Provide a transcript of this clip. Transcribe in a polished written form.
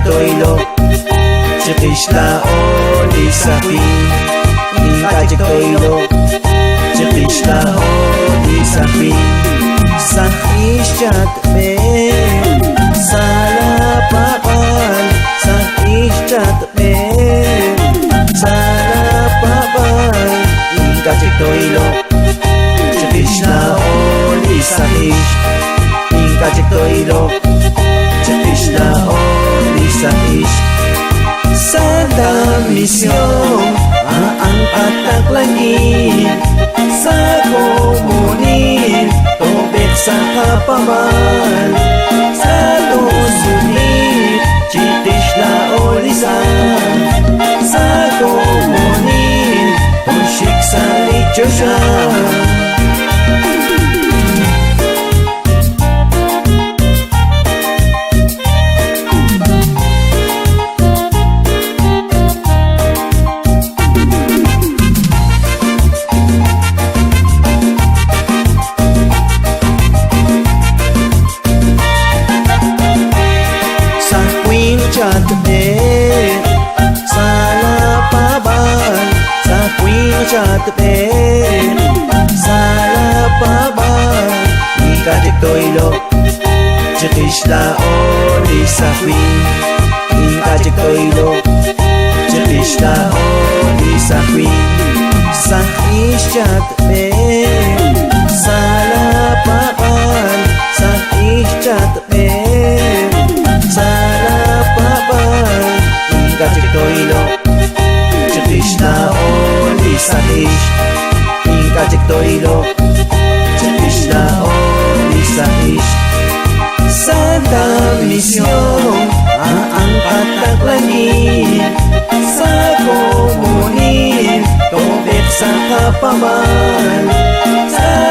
toilo Chikishla oli sapi Ingkajik toilo Chikishla oli sapi Sahishchat me Sala papal Sahishchat me Sala papal Ingkajik toilo Chikishla oli sahish Ingkajik toilo Chikishla oli sahish Sa misyon Aangkat ang langit Sa komunin Tubig sa kapaman Sa tusunit Chitishla olisan Sa komunin Tushik sa lichoshan Sala paban sa chat pe Sala paban Ingkajik toilo Chikishla oli sapi Ingkajik toilo Chikishla oli sapi Sahishchat pe Sala paban Sahishchat pe Sala paban Ingkajik toilo Chikishla oli sahish Ingkajik toilo Chikishla oli sahish Santa misyon Aangkat ang langit Sa komunin Tubig sa kapaman Sa